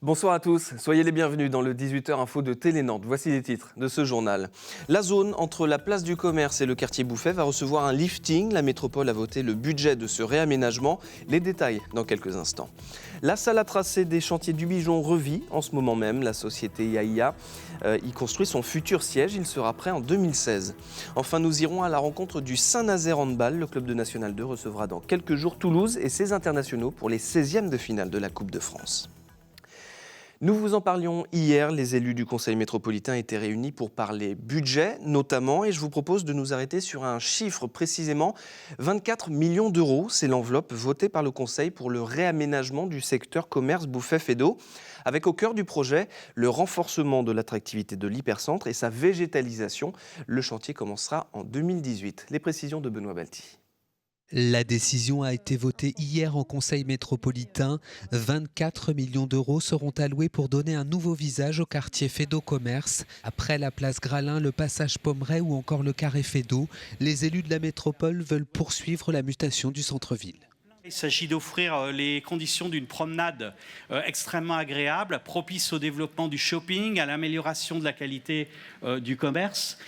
Bonsoir à tous, soyez les bienvenus dans le 18h Info de Télé Nantes. Voici les titres de ce journal. La zone entre la place du Commerce et le quartier Bouffay va recevoir un lifting. La métropole a voté le budget de ce réaménagement. Les détails dans quelques instants. La salle à tracé des chantiers du Bijon revit en ce moment même. La société IAIA y construit son futur siège. Il sera prêt en 2016. Enfin, nous irons à la rencontre du Saint-Nazaire Handball. Le club de National 2 recevra dans quelques jours Toulouse et ses internationaux pour les 16e de finale de la Coupe de France. Nous vous en parlions hier, les élus du Conseil métropolitain étaient réunis pour parler budget notamment et je vous propose de nous arrêter sur un chiffre précisément, 24 millions d'euros. C'est l'enveloppe votée par le Conseil pour le réaménagement du secteur commerce Bouffay-Fédot, avec au cœur du projet le renforcement de l'attractivité de l'hypercentre et sa végétalisation. Le chantier commencera en 2018. Les précisions de Benoît Balti. La décision a été votée hier en Conseil métropolitain. 24 millions d'euros seront alloués pour donner un nouveau visage au quartier Fédot Commerce. Après la place Gralin, le passage Pommeraye ou encore le carré Fédot, les élus de la métropole veulent poursuivre la mutation du centre-ville. Il s'agit d'offrir les conditions d'une promenade extrêmement agréable, propice au développement du shopping, à l'amélioration de la qualité du commerce.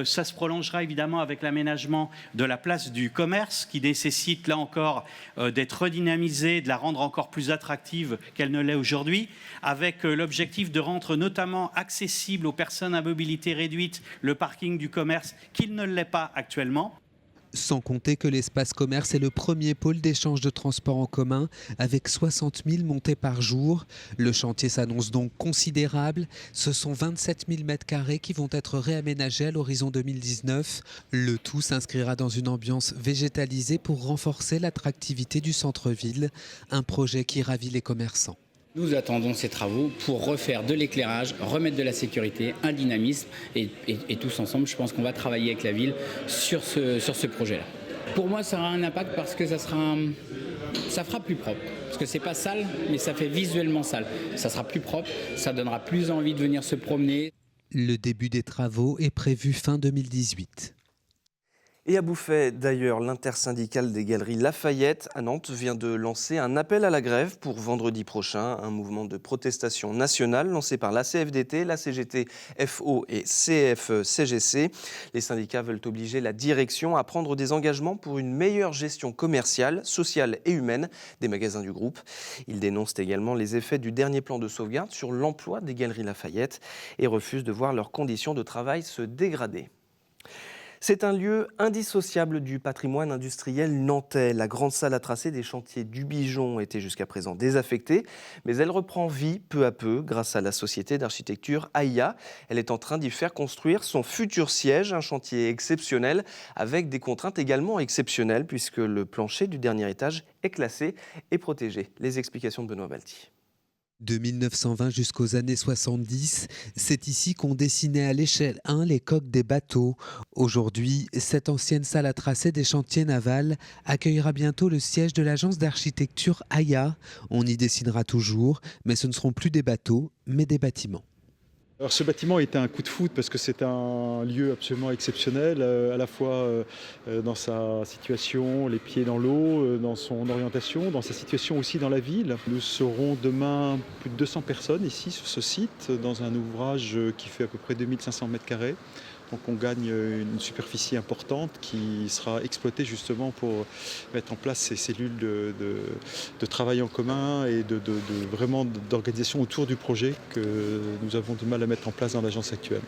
Ça se prolongera évidemment avec l'aménagement de la place du commerce qui nécessite là encore d'être redynamisée, de la rendre encore plus attractive qu'elle ne l'est aujourd'hui, avec l'objectif de rendre notamment accessible aux personnes à mobilité réduite le parking du commerce qu'il ne l'est pas actuellement. Sans compter que l'espace commerce est le premier pôle d'échange de transport en commun avec 60 000 montées par jour. Le chantier s'annonce donc considérable. Ce sont 27 000 m² qui vont être réaménagés à l'horizon 2019. Le tout s'inscrira dans une ambiance végétalisée pour renforcer l'attractivité du centre-ville. Un projet qui ravit les commerçants. Nous attendons ces travaux pour refaire de l'éclairage, remettre de la sécurité, un dynamisme et tous ensemble, je pense qu'on va travailler avec la ville sur ce projet-là. Pour moi, ça aura un impact parce que ça fera plus propre. Parce que c'est pas sale, mais ça fait visuellement sale. Ça sera plus propre, ça donnera plus envie de venir se promener. Le début des travaux est prévu fin 2018. Et à Bouffay, d'ailleurs, l'intersyndicale des Galeries Lafayette à Nantes vient de lancer un appel à la grève pour vendredi prochain, un mouvement de protestation nationale lancé par la CFDT, la CGT, FO et CFE-CGC. Les syndicats veulent obliger la direction à prendre des engagements pour une meilleure gestion commerciale, sociale et humaine des magasins du groupe. Ils dénoncent également les effets du dernier plan de sauvegarde sur l'emploi des Galeries Lafayette et refusent de voir leurs conditions de travail se dégrader. C'est un lieu indissociable du patrimoine industriel nantais. La grande salle à tracé des chantiers du Bijon était jusqu'à présent désaffectée, mais elle reprend vie peu à peu grâce à la société d'architecture AIA. Elle est en train d'y faire construire son futur siège, un chantier exceptionnel avec des contraintes également exceptionnelles puisque le plancher du dernier étage est classé et protégé. Les explications de Benoît Balti. De 1920 jusqu'aux années 70, c'est ici qu'on dessinait à l'échelle 1 les coques des bateaux. Aujourd'hui, cette ancienne salle à tracé des chantiers navals accueillera bientôt le siège de l'agence d'architecture AIA. On y dessinera toujours, mais ce ne seront plus des bateaux, mais des bâtiments. Alors ce bâtiment était un coup de foudre parce que c'est un lieu absolument exceptionnel, à la fois dans sa situation, les pieds dans l'eau, dans son orientation, dans sa situation aussi dans la ville. Nous serons demain plus de 200 personnes ici sur ce site, dans un ouvrage qui fait à peu près 2500 m². Donc on gagne une superficie importante qui sera exploitée justement pour mettre en place ces cellules de travail en commun et vraiment d'organisation autour du projet que nous avons du mal à mettre en place dans l'agence actuelle.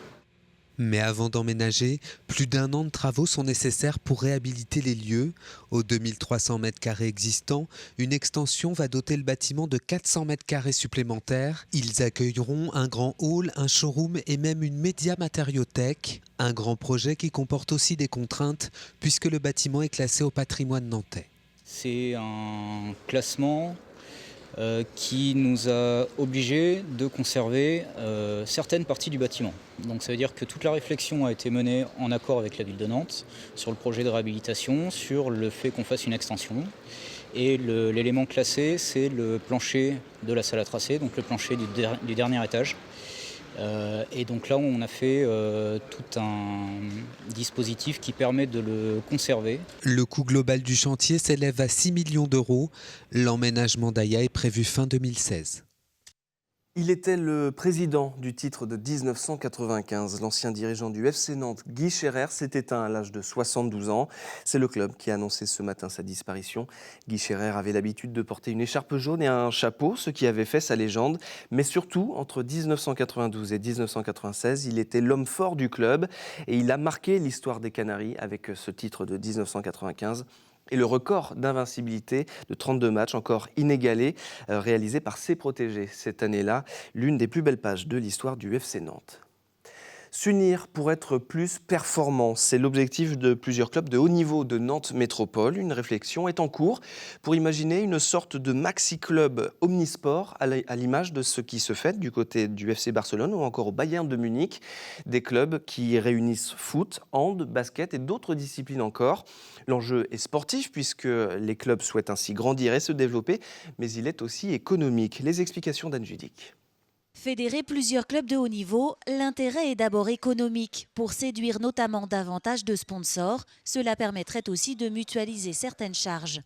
Mais avant d'emménager, plus d'1 an de travaux sont nécessaires pour réhabiliter les lieux. Aux 2300 m² existants, une extension va doter le bâtiment de 400 m² supplémentaires. Ils accueilleront un grand hall, un showroom et même une média matériothèque. Un grand projet qui comporte aussi des contraintes puisque le bâtiment est classé au patrimoine nantais. C'est un classement qui nous a obligés de conserver certaines parties du bâtiment. Donc ça veut dire que toute la réflexion a été menée en accord avec la ville de Nantes sur le projet de réhabilitation, sur le fait qu'on fasse une extension. Et l'élément classé, c'est le plancher de la salle à tracer, donc le plancher du dernier étage. Et donc là, on a fait tout un dispositif qui permet de le conserver. Le coût global du chantier s'élève à 6 millions d'euros. L'emménagement d'AIA est prévu fin 2016. Il était le président du titre de 1995. L'ancien dirigeant du FC Nantes, Guy Scherrer, s'est éteint à l'âge de 72 ans. C'est le club qui a annoncé ce matin sa disparition. Guy Scherrer avait l'habitude de porter une écharpe jaune et un chapeau, ce qui avait fait sa légende. Mais surtout, entre 1992 et 1996, il était l'homme fort du club et il a marqué l'histoire des Canaries avec ce titre de 1995. Et le record d'invincibilité de 32 matchs, encore inégalé, réalisé par ses protégés cette année-là, l'une des plus belles pages de l'histoire du FC Nantes. S'unir pour être plus performant, c'est l'objectif de plusieurs clubs de haut niveau de Nantes Métropole. Une réflexion est en cours pour imaginer une sorte de maxi-club omnisport à l'image de ce qui se fait du côté du FC Barcelone ou encore au Bayern de Munich. Des clubs qui réunissent foot, hand, basket et d'autres disciplines encore. L'enjeu est sportif puisque les clubs souhaitent ainsi grandir et se développer, mais il est aussi économique. Les explications d'Anne Judic. Fédérer plusieurs clubs de haut niveau, l'intérêt est d'abord économique. Pour séduire notamment davantage de sponsors, cela permettrait aussi de mutualiser certaines charges.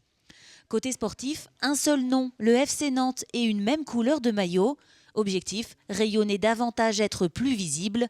Côté sportif, un seul nom, le FC Nantes et une même couleur de maillot. Objectif, rayonner davantage, être plus visible.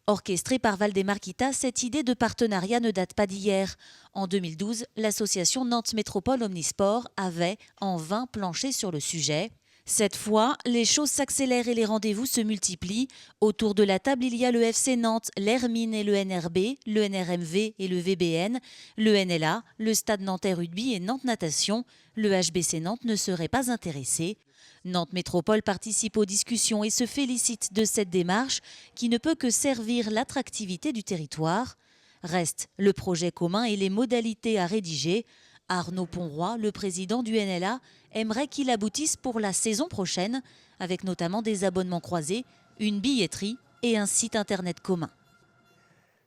Orchestrée par Valdemarquita, cette idée de partenariat ne date pas d'hier. En 2012, l'association Nantes Métropole Omnisport avait en vain planché sur le sujet. Cette fois, les choses s'accélèrent et les rendez-vous se multiplient. Autour de la table, il y a le FC Nantes, l'Hermine et le NRB, le NRMV et le VBN, le NLA, le Stade Nantais Rugby et Nantes Natation. Le HBC Nantes ne serait pas intéressé. Nantes Métropole participe aux discussions et se félicite de cette démarche qui ne peut que servir l'attractivité du territoire. Reste le projet commun et les modalités à rédiger. Arnaud Ponroy, le président du NLA, aimerait qu'il aboutisse pour la saison prochaine, avec notamment des abonnements croisés, une billetterie et un site internet commun.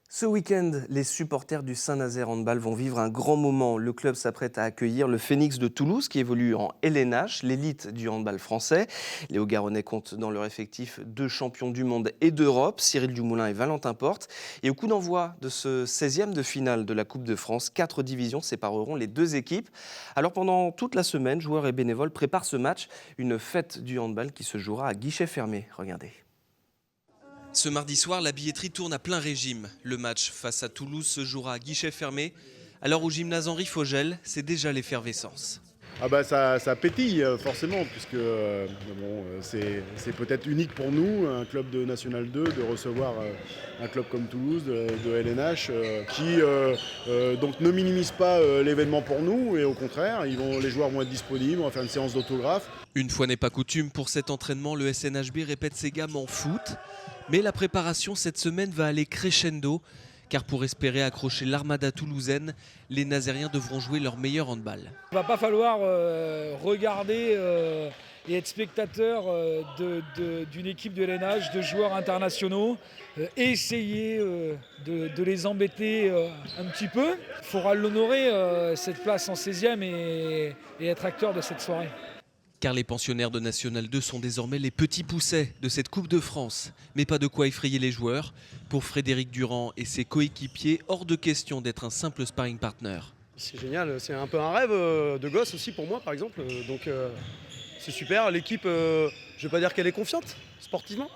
Ce week-end, les supporters du Saint-Nazaire Handball vont vivre un grand moment. Le club s'apprête à accueillir le Phoenix de Toulouse qui évolue en LNH, l'élite du handball français. Les Hauts-Garonnais comptent dans leur effectif 2 champions du monde et d'Europe, Cyril Dumoulin et Valentin Porte. Et au coup d'envoi de ce 16e de finale de la Coupe de France, 4 divisions sépareront les 2 équipes. Alors pendant toute la semaine, joueurs et bénévoles préparent ce match, une fête du handball qui se jouera à guichet fermé. Regardez. Ce mardi soir, la billetterie tourne à plein régime. Le match face à Toulouse se jouera à guichet fermé. Alors au gymnase Henri Fogel, c'est déjà l'effervescence. Ah bah ça pétille forcément, puisque c'est peut-être unique pour nous, un club de National 2, de recevoir un club comme Toulouse, de LNH, qui donc ne minimise pas l'événement pour nous, et au contraire, les joueurs vont être disponibles, on va faire une séance d'autographe. Une fois n'est pas coutume, pour cet entraînement, le SNHB répète ses gammes en foot. Mais la préparation cette semaine va aller crescendo, car pour espérer accrocher l'armada toulousaine, les Nazériens devront jouer leur meilleur handball. Il ne va pas falloir regarder et être spectateur d'une équipe de LNH, de joueurs internationaux, et essayer de les embêter un petit peu. Il faudra l'honorer, cette place en 16e, et être acteur de cette soirée. Car les pensionnaires de National 2 sont désormais les petits poussets de cette Coupe de France. Mais pas de quoi effrayer les joueurs. Pour Frédéric Durand et ses coéquipiers, hors de question d'être un simple sparring partner. C'est génial, c'est un peu un rêve de gosse aussi pour moi par exemple. Donc c'est super, l'équipe, je ne vais pas dire qu'elle est confiante sportivement,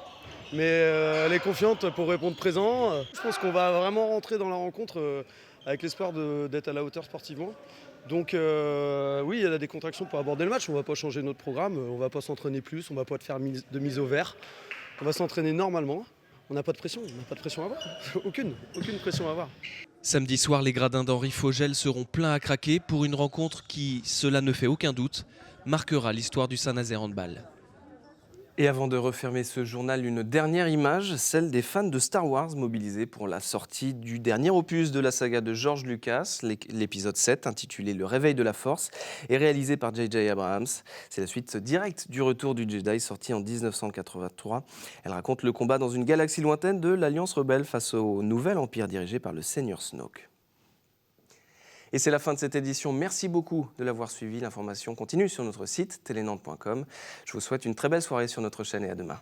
mais elle est confiante pour répondre présent. Je pense qu'on va vraiment rentrer dans la rencontre avec l'espoir d'être à la hauteur sportivement. Donc oui, il y a des contractions pour aborder le match, on ne va pas changer notre programme, on ne va pas s'entraîner plus, on ne va pas faire de mise au vert. On va s'entraîner normalement, on n'a pas de pression, à avoir, aucune pression à avoir. Samedi soir, les gradins d'Henri Fogel seront pleins à craquer pour une rencontre qui, cela ne fait aucun doute, marquera l'histoire du Saint-Nazaire Handball. Et avant de refermer ce journal, une dernière image, celle des fans de Star Wars mobilisés pour la sortie du dernier opus de la saga de George Lucas, l'épisode 7, intitulé Le Réveil de la Force, est réalisé par J.J. Abrams. C'est la suite directe du Retour du Jedi, sorti en 1983. Elle raconte le combat dans une galaxie lointaine de l'Alliance rebelle face au nouvel empire dirigé par le Seigneur Snoke. Et c'est la fin de cette édition. Merci beaucoup de l'avoir suivi. L'information continue sur notre site telenantes.com. Je vous souhaite une très belle soirée sur notre chaîne et à demain.